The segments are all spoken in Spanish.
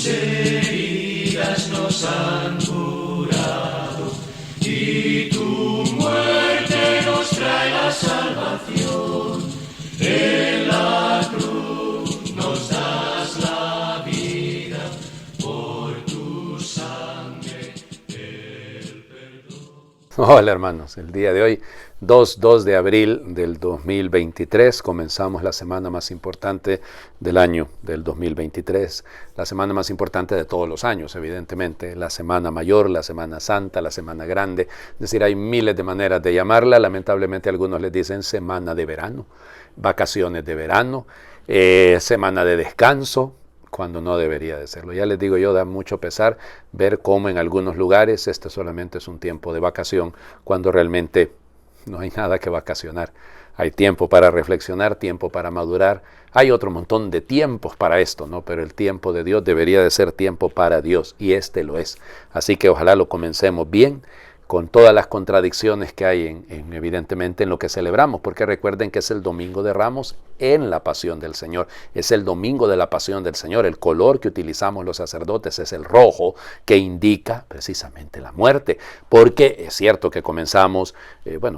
heridas nos han curado y tu muerte nos trae la salvación. En la cruz nos das la vida por tu sangre el perdón. Hola hermanos, el día de hoy 2 de abril del 2023, comenzamos la semana más importante del año del 2023, la semana más importante de todos los años, evidentemente, la Semana Mayor, la Semana Santa, la Semana Grande, es decir, hay miles de maneras de llamarla, lamentablemente algunos les dicen semana de verano, vacaciones de verano, semana de descanso, cuando no debería de serlo. Ya les digo yo, da mucho pesar ver cómo en algunos lugares este solamente es un tiempo de vacación, cuando realmente no hay nada que vacacionar. Hay tiempo para reflexionar, tiempo para madurar. Hay otro montón de tiempos para esto, ¿no? Pero el tiempo de Dios debería de ser tiempo para Dios, y este lo es. Así que ojalá lo comencemos bien, con todas las contradicciones que hay evidentemente en lo que celebramos, porque recuerden que es el Domingo de Ramos en la Pasión del Señor, es el Domingo de la Pasión del Señor. El color que utilizamos los sacerdotes es el rojo, que indica precisamente la muerte, porque es cierto que comenzamos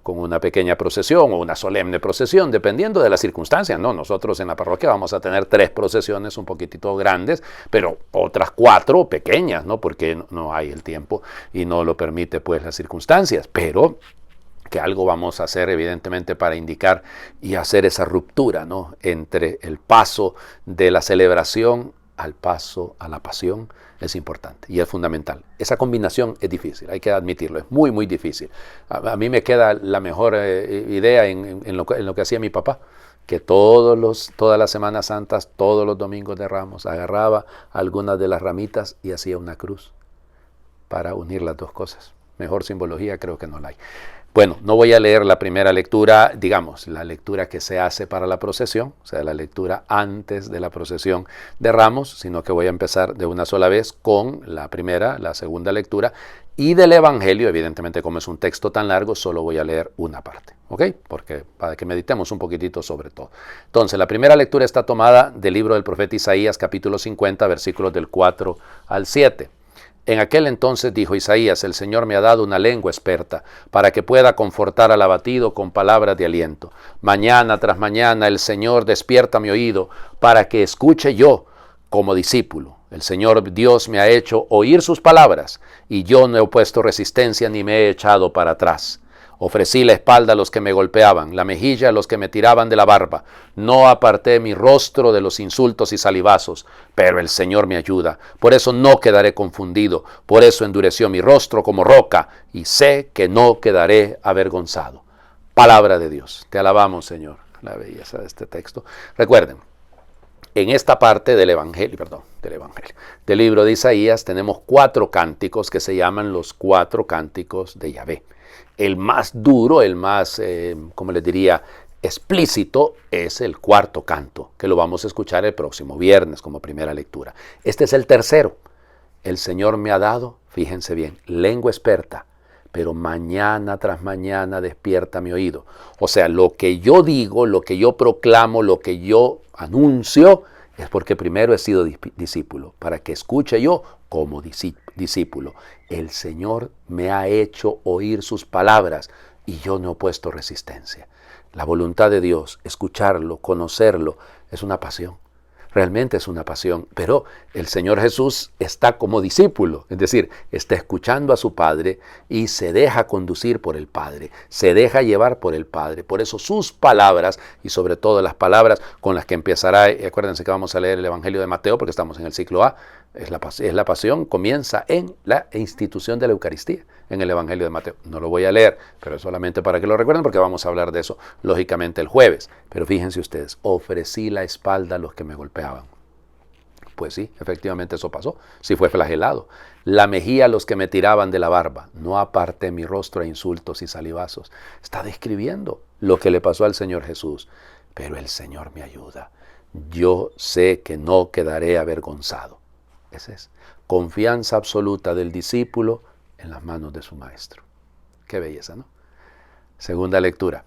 con una pequeña procesión o una solemne procesión, dependiendo de las circunstancias, ¿no? Nosotros en la parroquia vamos a tener 3 procesiones un poquitito grandes, pero otras 4 pequeñas, ¿no? Porque no hay el tiempo y no lo permite pues las circunstancias, pero que algo vamos a hacer evidentemente para indicar y hacer esa ruptura, ¿no? Entre el paso de la celebración al paso a la pasión es importante y es fundamental. Esa combinación es difícil, hay que admitirlo, es muy muy difícil. A mí me queda la mejor idea en lo que hacía mi papá, que todas las Semanas Santas, todos los domingos de Ramos, agarraba algunas de las ramitas y hacía una cruz para unir las dos cosas. Mejor simbología creo que no la hay. Bueno, no voy a leer la primera lectura, digamos, la lectura que se hace para la procesión, o sea, la lectura antes de la procesión de Ramos, sino que voy a empezar de una sola vez con la segunda lectura, y del Evangelio, evidentemente como es un texto tan largo, solo voy a leer una parte, ¿ok? Porque para que meditemos un poquitito sobre todo. Entonces, la primera lectura está tomada del libro del profeta Isaías, capítulo 50, versículos del 4 al 7. En aquel entonces dijo Isaías: el Señor me ha dado una lengua experta, para que pueda confortar al abatido con palabras de aliento. Mañana tras mañana el Señor despierta mi oído, para que escuche yo como discípulo. El Señor Dios me ha hecho oír sus palabras, y yo no he puesto resistencia ni me he echado para atrás. Ofrecí la espalda a los que me golpeaban, la mejilla a los que me tiraban de la barba. No aparté mi rostro de los insultos y salivazos, pero el Señor me ayuda. Por eso no quedaré confundido, por eso endureció mi rostro como roca, y sé que no quedaré avergonzado. Palabra de Dios. Te alabamos, Señor. La belleza de este texto. Recuerden, en esta parte del libro de Isaías, tenemos 4 cánticos que se llaman los 4 cánticos de Yahvé. El más duro, el más, explícito, es el 4º canto, que lo vamos a escuchar el próximo viernes como primera lectura. Este es el tercero. El Señor me ha dado, fíjense bien, lengua experta, pero mañana tras mañana despierta mi oído. O sea, lo que yo digo, lo que yo proclamo, lo que yo anuncio, es porque primero he sido discípulo, para que escuche yo como discípulo. El Señor me ha hecho oír sus palabras y yo no he puesto resistencia. La voluntad de Dios, escucharlo, conocerlo, es una pasión. Realmente es una pasión, pero el Señor Jesús está como discípulo, es decir, está escuchando a su Padre y se deja conducir por el Padre, se deja llevar por el Padre. Por eso sus palabras, y sobre todo las palabras con las que empezará, acuérdense que vamos a leer el Evangelio de Mateo porque estamos en el ciclo A, es la pasión, comienza en la institución de la Eucaristía, en el Evangelio de Mateo. No lo voy a leer, pero es solamente para que lo recuerden, porque vamos a hablar de eso, lógicamente, el jueves. Pero fíjense ustedes, ofrecí la espalda a los que me golpeaban. Pues sí, efectivamente eso pasó, sí fue flagelado. La mejilla a los que me tiraban de la barba, no aparté mi rostro a insultos y salivazos. Está describiendo lo que le pasó al Señor Jesús, pero el Señor me ayuda. Yo sé que no quedaré avergonzado. Esa es confianza absoluta del discípulo en las manos de su maestro. Qué belleza, ¿no? Segunda lectura,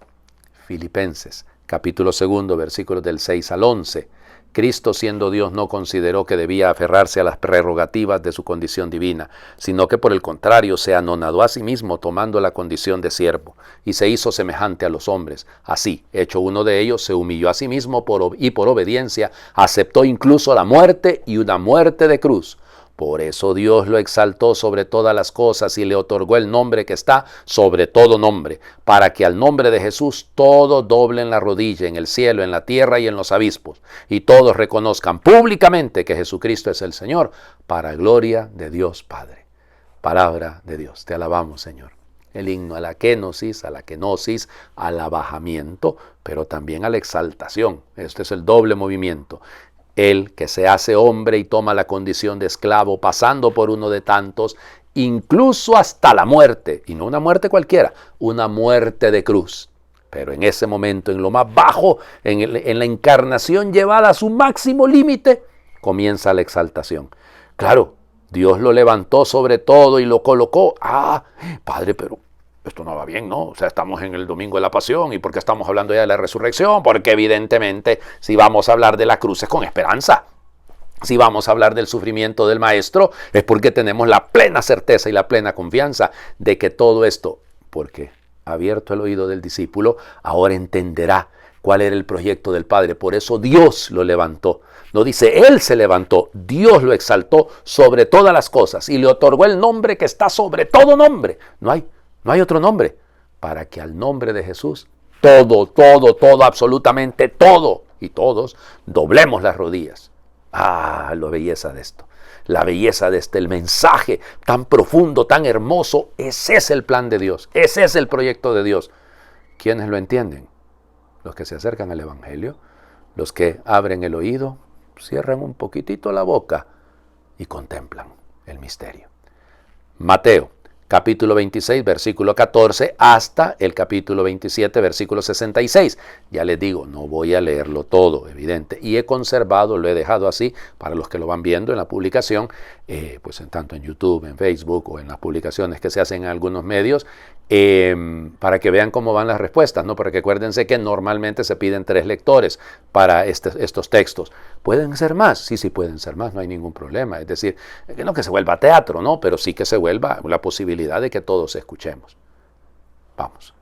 Filipenses, capítulo 2, versículos del 6 al 11. Cristo, siendo Dios, no consideró que debía aferrarse a las prerrogativas de su condición divina, sino que por el contrario se anonadó a sí mismo tomando la condición de siervo, y se hizo semejante a los hombres. Así, hecho uno de ellos, se humilló a sí mismo y por obediencia aceptó incluso la muerte y una muerte de cruz. Por eso Dios lo exaltó sobre todas las cosas y le otorgó el nombre que está sobre todo nombre, para que al nombre de Jesús todos doblen la rodilla en el cielo, en la tierra y en los abismos, y todos reconozcan públicamente que Jesucristo es el Señor, para gloria de Dios Padre. Palabra de Dios, te alabamos, Señor. El himno a la kenosis, al abajamiento, pero también a la exaltación. Este es el doble movimiento. Él que se hace hombre y toma la condición de esclavo, pasando por uno de tantos, incluso hasta la muerte, y no una muerte cualquiera, una muerte de cruz. Pero en ese momento, en lo más bajo, en la encarnación llevada a su máximo límite, comienza la exaltación. Claro, Dios lo levantó sobre todo y lo colocó. Padre, pero esto no va bien, ¿no? O sea, estamos en el domingo de la pasión. ¿Y por qué estamos hablando ya de la resurrección? Porque evidentemente si vamos a hablar de la cruz es con esperanza. Si vamos a hablar del sufrimiento del Maestro es porque tenemos la plena certeza y la plena confianza de que todo esto, porque abierto el oído del discípulo, ahora entenderá cuál era el proyecto del Padre. Por eso Dios lo levantó. No dice Él se levantó, Dios lo exaltó sobre todas las cosas y le otorgó el nombre que está sobre todo nombre. No hay otro nombre, para que al nombre de Jesús todo, absolutamente todo y todos doblemos las rodillas. La belleza de esto, la belleza de el mensaje tan profundo, tan hermoso. Ese es el plan de Dios, ese es el proyecto de Dios. ¿Quiénes lo entienden? Los que se acercan al Evangelio, los que abren el oído, cierran un poquitito la boca y contemplan el misterio. Mateo capítulo 26, versículo 14, hasta el capítulo 27, versículo 66. Ya les digo, no voy a leerlo todo, evidente. Y he conservado, lo he dejado así, para los que lo van viendo en la publicación, pues tanto en YouTube, en Facebook o en las publicaciones que se hacen en algunos medios, para que vean cómo van las respuestas, ¿no? Porque acuérdense que normalmente se piden 3 lectores para estos textos. ¿Pueden ser más? Sí, pueden ser más, no hay ningún problema. Es decir, no que se vuelva teatro, ¿no? Pero sí que se vuelva la posibilidad de que todos escuchemos. Vamos.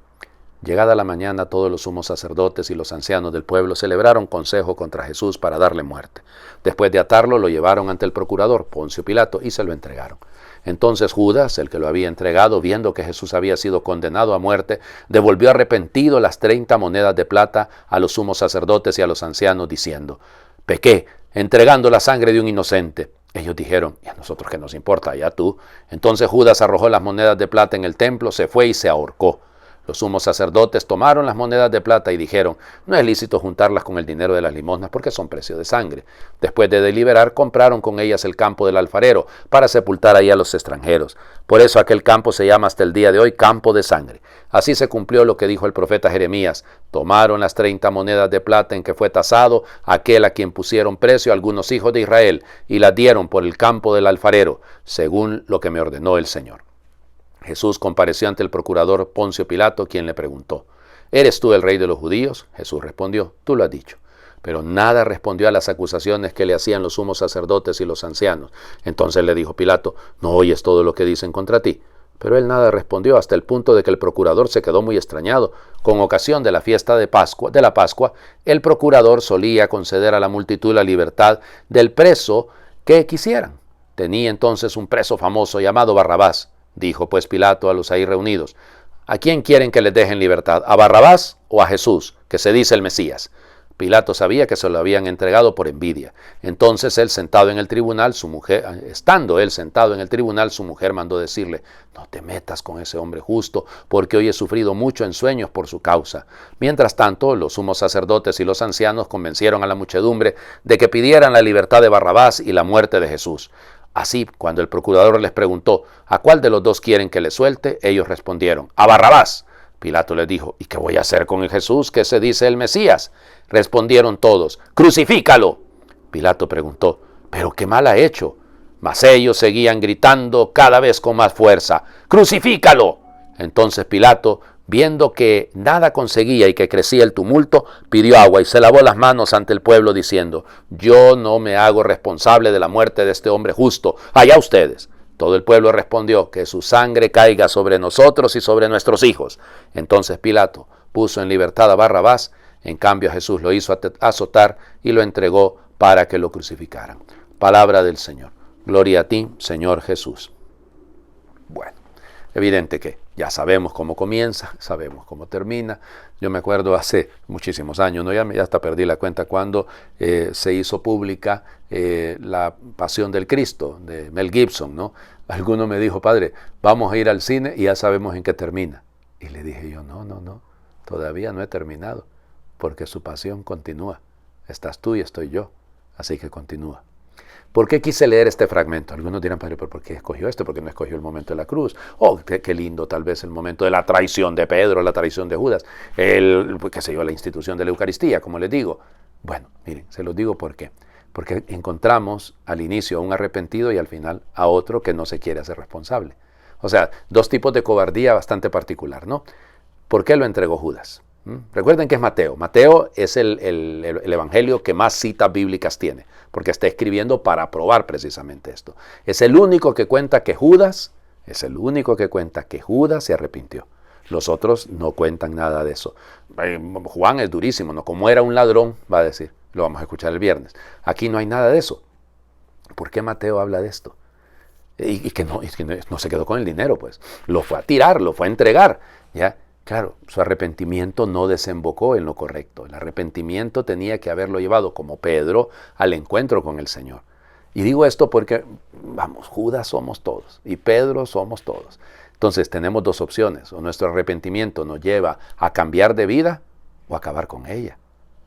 Llegada la mañana, todos los sumos sacerdotes y los ancianos del pueblo celebraron consejo contra Jesús para darle muerte. Después de atarlo, lo llevaron ante el procurador, Poncio Pilato, y se lo entregaron. Entonces Judas, el que lo había entregado, viendo que Jesús había sido condenado a muerte, devolvió arrepentido las 30 monedas de plata a los sumos sacerdotes y a los ancianos, diciendo: pequé, entregando la sangre de un inocente. Ellos dijeron: ¿y a nosotros qué nos importa? Ya tú. Entonces Judas arrojó las monedas de plata en el templo, se fue y se ahorcó. Los sumos sacerdotes tomaron las monedas de plata y dijeron: no es lícito juntarlas con el dinero de las limosnas porque son precio de sangre. Después de deliberar, compraron con ellas el campo del alfarero para sepultar ahí a los extranjeros. Por eso aquel campo se llama hasta el día de hoy Campo de Sangre. Así se cumplió lo que dijo el profeta Jeremías: tomaron las 30 monedas de plata en que fue tasado aquel a quien pusieron precio algunos hijos de Israel y las dieron por el campo del alfarero, según lo que me ordenó el Señor. Jesús compareció ante el procurador Poncio Pilato, quien le preguntó: ¿eres tú el rey de los judíos? Jesús respondió: tú lo has dicho. Pero nada respondió a las acusaciones que le hacían los sumos sacerdotes y los ancianos. Entonces le dijo Pilato: ¿no oyes todo lo que dicen contra ti? Pero él nada respondió, hasta el punto de que el procurador se quedó muy extrañado. Con ocasión de la fiesta de la Pascua, el procurador solía conceder a la multitud la libertad del preso que quisieran. Tenía entonces un preso famoso llamado Barrabás. Dijo pues Pilato a los ahí reunidos: ¿a quién quieren que les dejen libertad? ¿A Barrabás o a Jesús, que se dice el Mesías? Pilato sabía que se lo habían entregado por envidia. Entonces él sentado en el tribunal, estando él sentado en el tribunal, su mujer mandó decirle: no te metas con ese hombre justo, porque hoy he sufrido mucho en sueños por su causa. Mientras tanto, los sumos sacerdotes y los ancianos convencieron a la muchedumbre de que pidieran la libertad de Barrabás y la muerte de Jesús. Así, cuando el procurador les preguntó: ¿a cuál de los dos quieren que le suelte?, ellos respondieron: a Barrabás. Pilato les dijo: ¿y qué voy a hacer con el Jesús que se dice el Mesías? Respondieron todos: ¡crucifícalo! Pilato preguntó: ¿pero qué mal ha hecho? Mas ellos seguían gritando cada vez con más fuerza: ¡crucifícalo! Entonces Pilato, viendo que nada conseguía y que crecía el tumulto, pidió agua y se lavó las manos ante el pueblo diciendo: yo no me hago responsable de la muerte de este hombre justo, allá ustedes. Todo el pueblo respondió: que su sangre caiga sobre nosotros y sobre nuestros hijos. Entonces Pilato puso en libertad a Barrabás, en cambio a Jesús lo hizo azotar y lo entregó para que lo crucificaran. Palabra del Señor. Gloria a ti, Señor Jesús. Bueno, evidente que ya sabemos cómo comienza, sabemos cómo termina. Yo me acuerdo hace muchísimos años, ¿no? ya hasta perdí la cuenta cuando se hizo pública la Pasión del Cristo de Mel Gibson, ¿no? Alguno me dijo: padre, vamos a ir al cine y ya sabemos en qué termina. Y le dije yo: no, todavía no he terminado, porque su pasión continúa. Estás tú y estoy yo, así que continúa. ¿Por qué quise leer este fragmento? Algunos dirán: padre, ¿pero por qué escogió esto? ¿Por qué no escogió el momento de la cruz? Oh, qué lindo tal vez el momento de la traición de Pedro, la traición de Judas, la institución de la Eucaristía, como les digo. Bueno, miren, se los digo por qué. Porque encontramos al inicio a un arrepentido y al final a otro que no se quiere hacer responsable. O sea, dos tipos de cobardía bastante particular, ¿no? ¿Por qué lo entregó Judas? Recuerden que es Mateo. Mateo es el evangelio que más citas bíblicas tiene, porque está escribiendo para probar precisamente esto. Es el único que cuenta que Judas se arrepintió. Los otros no cuentan nada de eso. Juan es durísimo, ¿no? Como era un ladrón, va a decir. Lo vamos a escuchar el viernes. Aquí no hay nada de eso. ¿Por qué Mateo habla de esto? Y que no se quedó con el dinero, pues. Lo fue a tirar, lo fue a entregar, ¿ya? Claro, su arrepentimiento no desembocó en lo correcto. El arrepentimiento tenía que haberlo llevado, como Pedro, al encuentro con el Señor. Y digo esto porque, vamos, Judas somos todos y Pedro somos todos. Entonces tenemos dos opciones: o nuestro arrepentimiento nos lleva a cambiar de vida o a acabar con ella.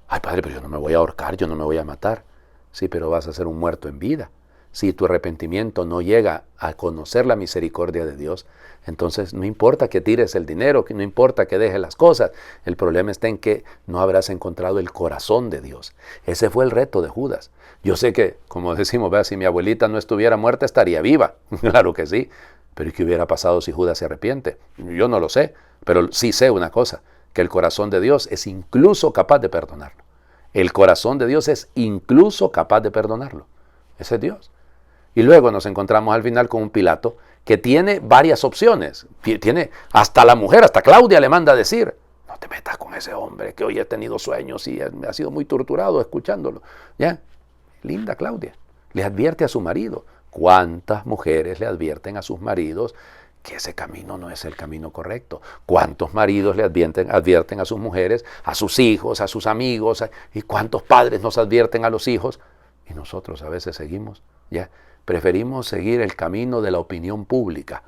Ay, padre, pero yo no me voy a ahorcar, yo no me voy a matar. Sí, pero vas a ser un muerto en vida. Si tu arrepentimiento no llega a conocer la misericordia de Dios, entonces no importa que tires el dinero, no importa que dejes las cosas. El problema está en que no habrás encontrado el corazón de Dios. Ese fue el reto de Judas. Yo sé que, como decimos, si mi abuelita no estuviera muerta, estaría viva. Claro que sí. Pero ¿y qué hubiera pasado si Judas se arrepiente? Yo no lo sé, pero sí sé una cosa: que el corazón de Dios es incluso capaz de perdonarlo. El corazón de Dios es incluso capaz de perdonarlo. Ese es Dios. Y luego nos encontramos al final con un Pilato que tiene varias opciones. Tiene hasta la mujer, hasta Claudia le manda a decir: no te metas con ese hombre que hoy he tenido sueños y ha sido muy torturado escuchándolo. ¿Ya? Linda Claudia. Le advierte a su marido. ¿Cuántas mujeres le advierten a sus maridos que ese camino no es el camino correcto? ¿Cuántos maridos le advierten a sus mujeres, a sus hijos, a sus amigos? ¿Y cuántos padres nos advierten a los hijos? Y nosotros a veces seguimos, ¿ya? Preferimos seguir el camino de la opinión pública.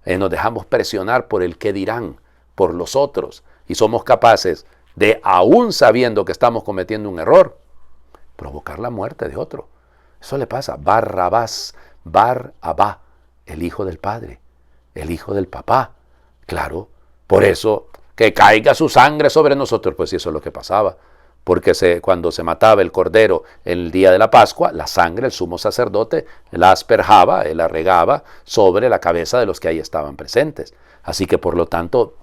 Nos dejamos presionar por el qué dirán, por los otros. Y somos capaces de, aún sabiendo que estamos cometiendo un error, provocar la muerte de otro. Eso le pasa. Barrabás, Bar-Abá, el hijo del padre, el hijo del papá. Claro, por eso, que caiga su sangre sobre nosotros. Pues eso es lo que pasaba. Porque cuando se mataba el cordero el día de la Pascua, la sangre, el sumo sacerdote la asperjaba, la regaba sobre la cabeza de los que ahí estaban presentes. Así que por lo tanto,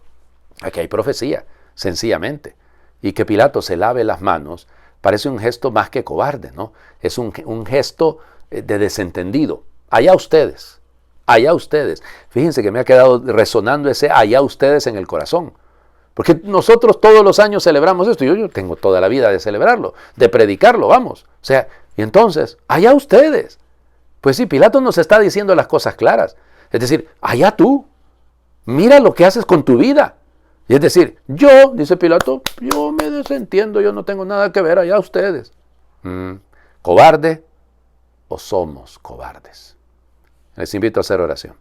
aquí hay profecía, sencillamente. Y que Pilato se lave las manos parece un gesto más que cobarde, ¿no? Es un gesto de desentendido. Allá ustedes, allá ustedes. Fíjense que me ha quedado resonando ese allá ustedes en el corazón. Porque nosotros todos los años celebramos esto. Yo tengo toda la vida de celebrarlo, de predicarlo, vamos. O sea, y entonces, allá ustedes. Pues sí, Pilato nos está diciendo las cosas claras. Es decir, allá tú. Mira lo que haces con tu vida. Y es decir, yo, dice Pilato, yo me desentiendo, yo no tengo nada que ver, allá ustedes. ¿Cobarde o somos cobardes? Les invito a hacer oración.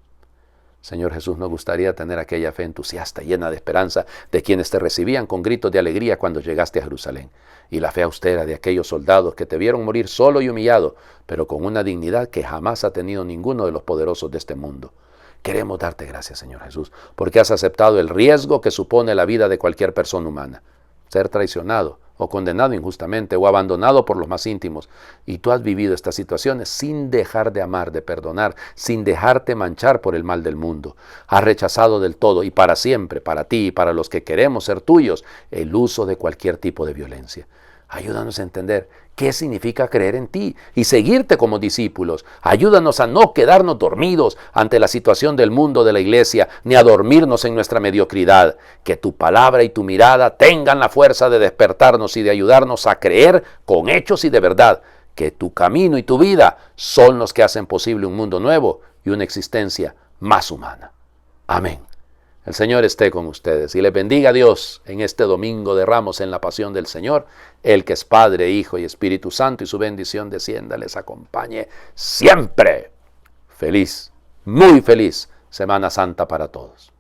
Señor Jesús, nos gustaría tener aquella fe entusiasta, llena de esperanza, de quienes te recibían con gritos de alegría cuando llegaste a Jerusalén, y la fe austera de aquellos soldados que te vieron morir solo y humillado, pero con una dignidad que jamás ha tenido ninguno de los poderosos de este mundo. Queremos darte gracias, Señor Jesús, porque has aceptado el riesgo que supone la vida de cualquier persona humana. Ser traicionado o condenado injustamente, o abandonado por los más íntimos. Y tú has vivido estas situaciones sin dejar de amar, de perdonar, sin dejarte manchar por el mal del mundo. Has rechazado del todo y para siempre, para ti y para los que queremos ser tuyos, el uso de cualquier tipo de violencia. Ayúdanos a entender qué significa creer en ti y seguirte como discípulos. Ayúdanos a no quedarnos dormidos ante la situación del mundo, de la iglesia, ni a dormirnos en nuestra mediocridad. Que tu palabra y tu mirada tengan la fuerza de despertarnos y de ayudarnos a creer con hechos y de verdad que tu camino y tu vida son los que hacen posible un mundo nuevo y una existencia más humana. Amén. El Señor esté con ustedes y les bendiga Dios en este domingo de Ramos en la pasión del Señor, el que es Padre, Hijo y Espíritu Santo, y su bendición descienda, les acompañe siempre. Feliz, muy feliz Semana Santa para todos.